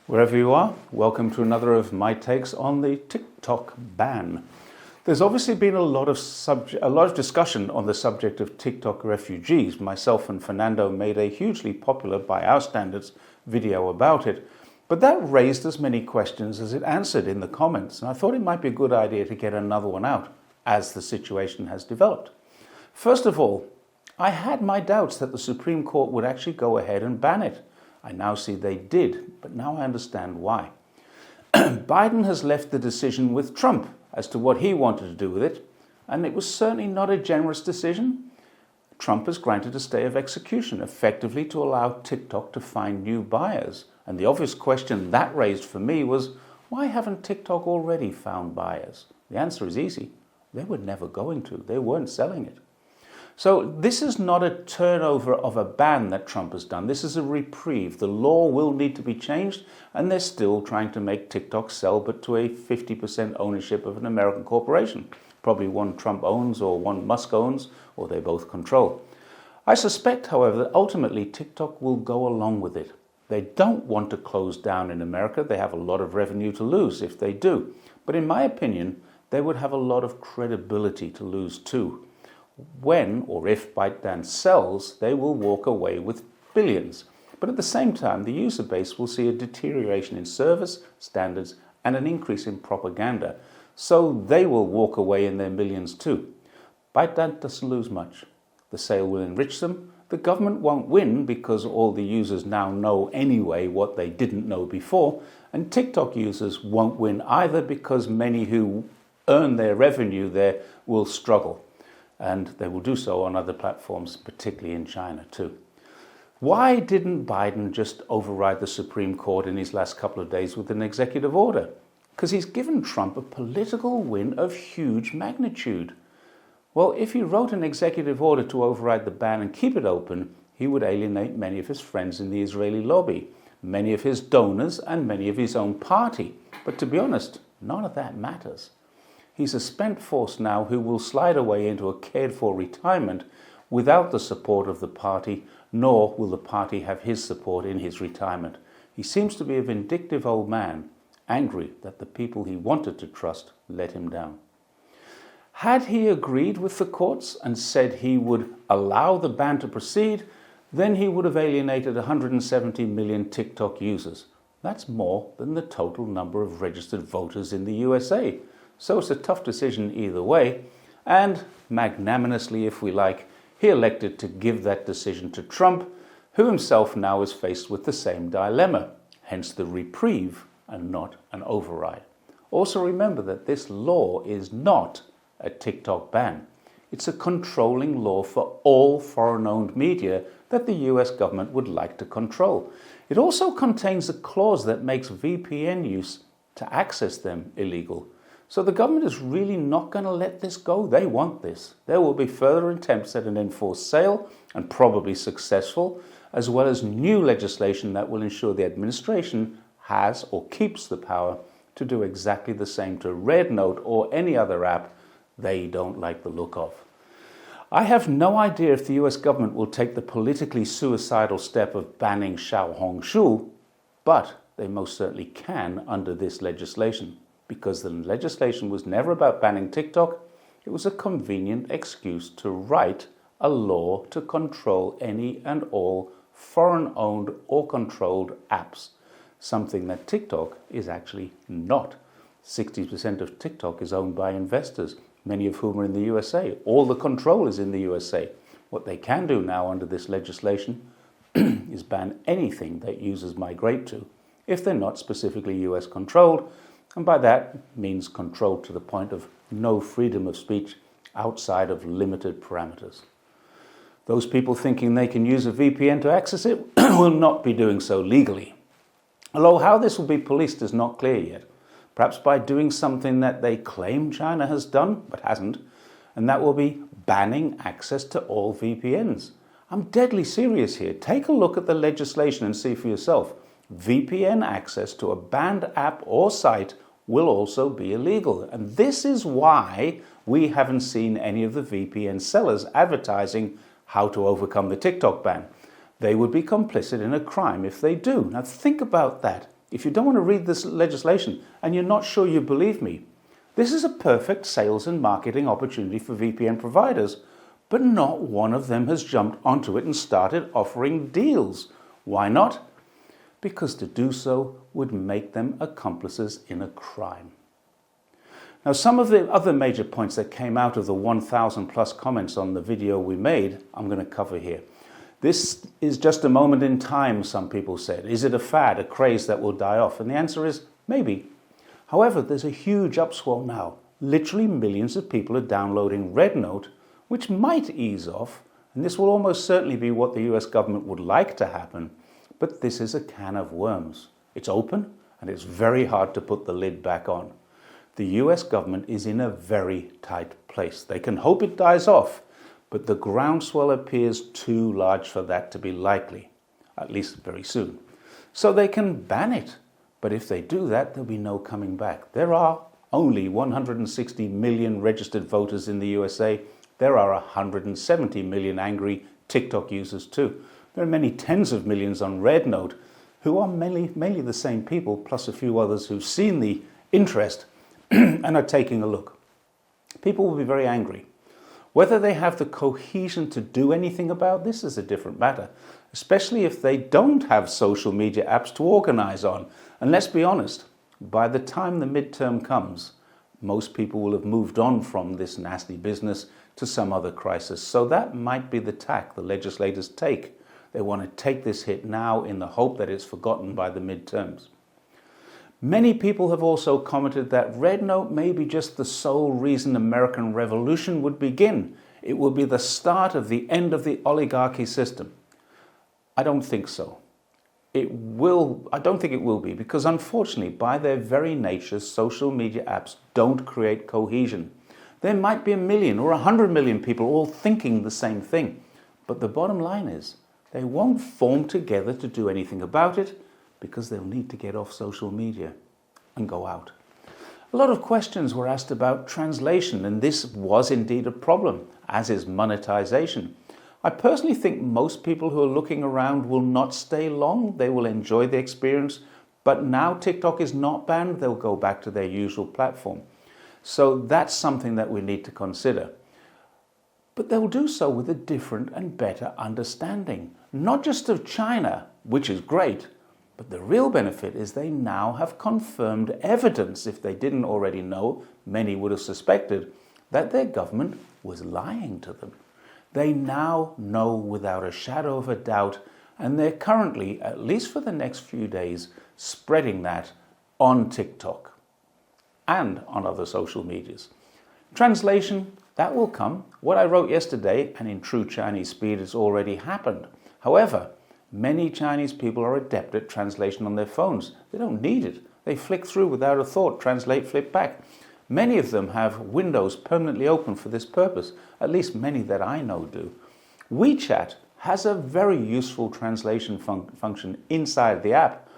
Wherever you are, welcome to another of my takes on the TikTok ban. There's obviously been a lot of discussion on the subject of TikTok refugees. Myself and Fernando made a hugely popular, by our standards, video about it. But that raised as many questions as it answered in the comments, and I thought it might be a good idea to get another one out as the situation has developed. First of all, I had my doubts that the Supreme Court would actually go ahead and ban it. I now see they did, but now I understand why. Biden has left the decision with Trump as to what he wanted to do with it, and it was certainly not a generous decision. Trump has granted a stay of execution, effectively to allow TikTok to find new buyers. And the obvious question that raised for me was, why haven't TikTok already found buyers? The answer is easy. They were never going to. They weren't selling it. So this is not a turnover of a ban that Trump has done. This is a reprieve. The law will need to be changed, and they're still trying to make TikTok sell, but to a 50% ownership of an American corporation. Probably one Trump owns or one Musk owns, or they both control. I suspect, however, that ultimately TikTok will go along with it. They don't want to close down in America. They have a lot of revenue to lose if they do. But in my opinion, they would have a lot of credibility to lose too. When or if ByteDance sells, they will walk away with billions. But at the same time, the user base will see a deterioration in service, standards, and an increase in propaganda. So they will walk away in their millions too. ByteDance doesn't lose much. The sale will enrich them. The government won't win because all the users now know anyway what they didn't know before. And TikTok users won't win either because many who earn their revenue there will struggle. And they will do so on other platforms, particularly in China too. Why didn't Biden just override the Supreme Court in his last couple of days with an executive order? Because he's given Trump a political win of huge magnitude. Well, if he wrote an executive order to override the ban and keep it open, he would alienate many of his friends in the Israeli lobby, many of his donors, and many of his own party. But to be honest, none of that matters. He's a spent force now who will slide away into a cared-for retirement without the support of the party, nor will the party have his support in his retirement. He seems to be a vindictive old man, angry that the people he wanted to trust let him down. Had he agreed with the courts and said he would allow the ban to proceed, then he would have alienated 170 million TikTok users. That's more than the total number of registered voters in the USA. So it's a tough decision either way, and magnanimously, if we like, he elected to give that decision to Trump, who himself now is faced with the same dilemma, hence the reprieve and not an override. Also remember that this law is not a TikTok ban. It's a controlling law for all foreign-owned media that the US government would like to control. It also contains a clause that makes VPN use to access them illegal. So the government is really not going to let this go. They want this. There will be further attempts at an enforced sale, and probably successful, as well as new legislation that will ensure the administration has or keeps the power to do exactly the same to Rednote or any other app they don't like the look of. I have no idea if the US government will take the politically suicidal step of banning Xiaohongshu, but they most certainly can under this legislation. Because the legislation was never about banning TikTok, it was a convenient excuse to write a law to control any and all foreign-owned or controlled apps, something that TikTok is actually not. 60% of TikTok is owned by investors, many of whom are in the USA. All the control is in the USA. What they can do now under this legislation is ban anything that users migrate to, if they're not specifically US controlled, and by that means controlled to the point of no freedom of speech outside of limited parameters. Those people thinking they can use a VPN to access it will not be doing so legally. Although how this will be policed is not clear yet. Perhaps by doing something that they claim China has done, but hasn't, and that will be banning access to all VPNs. I'm deadly serious here. Take a look at the legislation and see for yourself. VPN access to a banned app or site will also be illegal. And this is why we haven't seen any of the VPN sellers advertising how to overcome the TikTok ban. They would be complicit in a crime if they do. Now think about that. if you don't want to read this legislation and you're not sure you believe me, this is a perfect sales and marketing opportunity for VPN providers, but not one of them has jumped onto it and started offering deals. Why not? Because to do so would make them accomplices in a crime. Now, some of the other major points that came out of the 1,000 plus comments on the video we made, I'm going to cover here. This is just a moment in time, some people said. Is it a fad, a craze that will die off? And the answer is maybe. However, there's a huge upswell now. Literally millions of people are downloading Rednote, which might ease off, and this will almost certainly be what the US government would like to happen, but this is a can of worms. It's open, and it's very hard to put the lid back on. The US government is in a very tight place. They can hope it dies off, but the groundswell appears too large for that to be likely, at least very soon. So they can ban it, but if they do that, there'll be no coming back. There are only 160 million registered voters in the USA. There are 170 million angry TikTok users too. There are many tens of millions on Rednote who are mainly the same people, plus a few others who've seen the interest and are taking a look. People will be very angry. Whether they have the cohesion to do anything about this is a different matter, especially if they don't have social media apps to organize on. And let's be honest, by the time the midterm comes, most people will have moved on from this nasty business to some other crisis. So that might be the tack the legislators take. They want to take this hit now in the hope that it's forgotten by the midterms. Many people have also commented that Rednote may be just the sole reason American revolution would begin. It will be the start of the end of the oligarchy system. I don't think so. I don't think it will be, because unfortunately, by their very nature, social media apps don't create cohesion. There might be 1 million or 100 million people all thinking the same thing. But the bottom line is, they won't form together to do anything about it, because they'll need to get off social media and go out. A lot of questions were asked about translation, and this was indeed a problem, as is monetization. I personally think most people who are looking around will not stay long. They will enjoy the experience, but now TikTok is not banned, they'll go back to their usual platform. So that's something that we need to consider. But they'll do so with a different and better understanding, not just of China, which is great, but the real benefit is they now have confirmed evidence, if they didn't already know, many would have suspected, that their government was lying to them. They now know without a shadow of a doubt, and they're currently, at least for the next few days, spreading that on TikTok and on other social medias. Translation, that will come. What I wrote yesterday, and in true Chinese speed, has already happened. However, many Chinese people are adept at translation on their phones. They don't need it. They flick through without a thought, translate, flip back. Many of them have windows permanently open for this purpose. At least many that I know do. WeChat has a very useful translation function inside the app.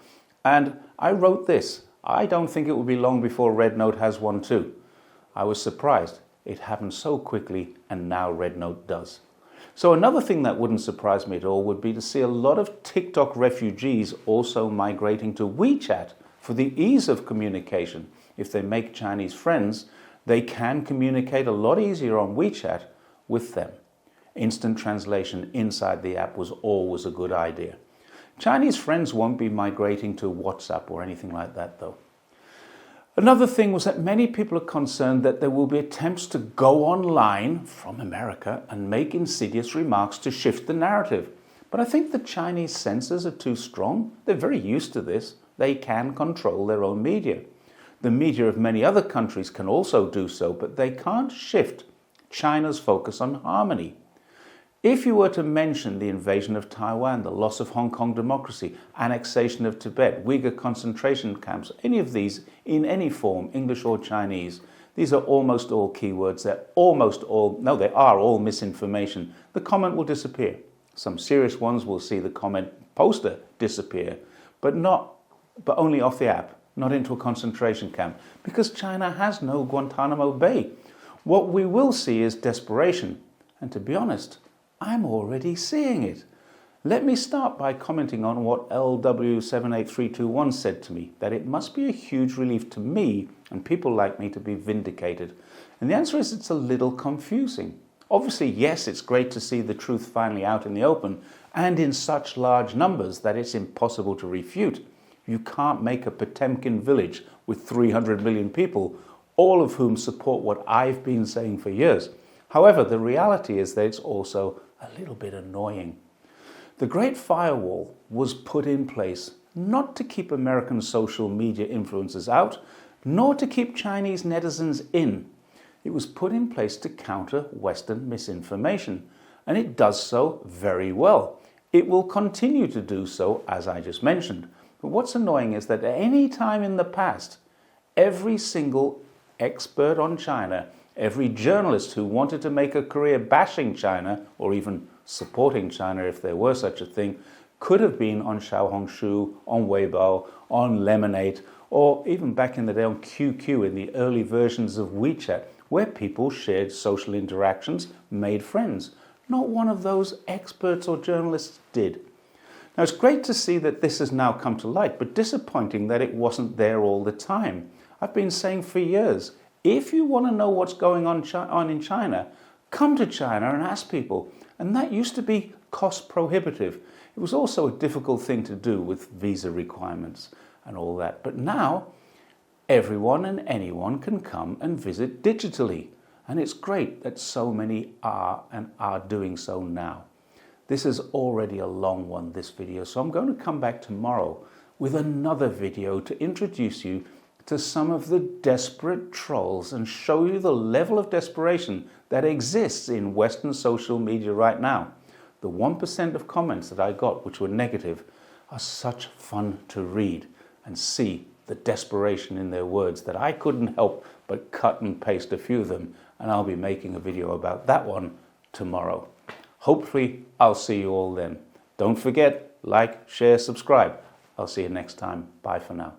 And I wrote this. I don't think it will be long before Rednote has one too. I was surprised. It happened so quickly, and now Rednote does. So another thing that wouldn't surprise me at all would be to see a lot of TikTok refugees also migrating to WeChat for the ease of communication. If they make Chinese friends, they can communicate a lot easier on WeChat with them. Instant translation inside the app was always a good idea. Chinese friends won't be migrating to WhatsApp or anything like that though. Another thing was that many people are concerned that there will be attempts to go online from America and make insidious remarks to shift the narrative. But I think the Chinese censors are too strong. They're very used to this. They can control their own media. The media of many other countries can also do so, but they can't shift China's focus on harmony. If you were to mention the invasion of Taiwan, the loss of Hong Kong democracy, annexation of Tibet, Uyghur concentration camps, any of these in any form, English or Chinese, these are almost all keywords. They are all misinformation. The comment will disappear. Some serious ones will see the comment poster disappear, but only off the app, not into a concentration camp, because China has no Guantanamo Bay. What we will see is desperation, and to be honest, I'm already seeing it. Let me start by commenting on what LW78321 said to me, that it must be a huge relief to me and people like me to be vindicated. And the answer is it's a little confusing. Obviously, yes, it's great to see the truth finally out in the open and in such large numbers that it's impossible to refute. You can't make a Potemkin village with 300 million people, all of whom support what I've been saying for years. However, the reality is that it's also a little bit annoying. The Great Firewall was put in place not to keep American social media influencers out, nor to keep Chinese netizens in. It was put in place to counter Western misinformation, and it does so very well. It will continue to do so, as I just mentioned. But what's annoying is that at any time in the past, every single expert on China, every journalist who wanted to make a career bashing China, or even supporting China if there were such a thing, could have been on Xiaohongshu, on Weibo, on Lemonade, or even back in the day on QQ in the early versions of WeChat, where people shared social interactions, made friends. Not one of those experts or journalists did. Now, it's great to see that this has now come to light, but disappointing that it wasn't there all the time. I've been saying for years, if you want to know what's going on in China, come to China and ask people. And that used to be cost prohibitive. It was also a difficult thing to do with visa requirements and all that. But now, everyone and anyone can come and visit digitally. And it's great that so many are doing so now. This is already a long one, this video, so I'm going to come back tomorrow with another video to introduce you to some of the desperate trolls and show you the level of desperation that exists in Western social media right now. The 1% of comments that I got, which were negative, are such fun to read and see the desperation in their words that I couldn't help but cut and paste a few of them, and I'll be making a video about that one tomorrow. Hopefully, I'll see you all then. Don't forget, like, share, subscribe. I'll see you next time. Bye for now.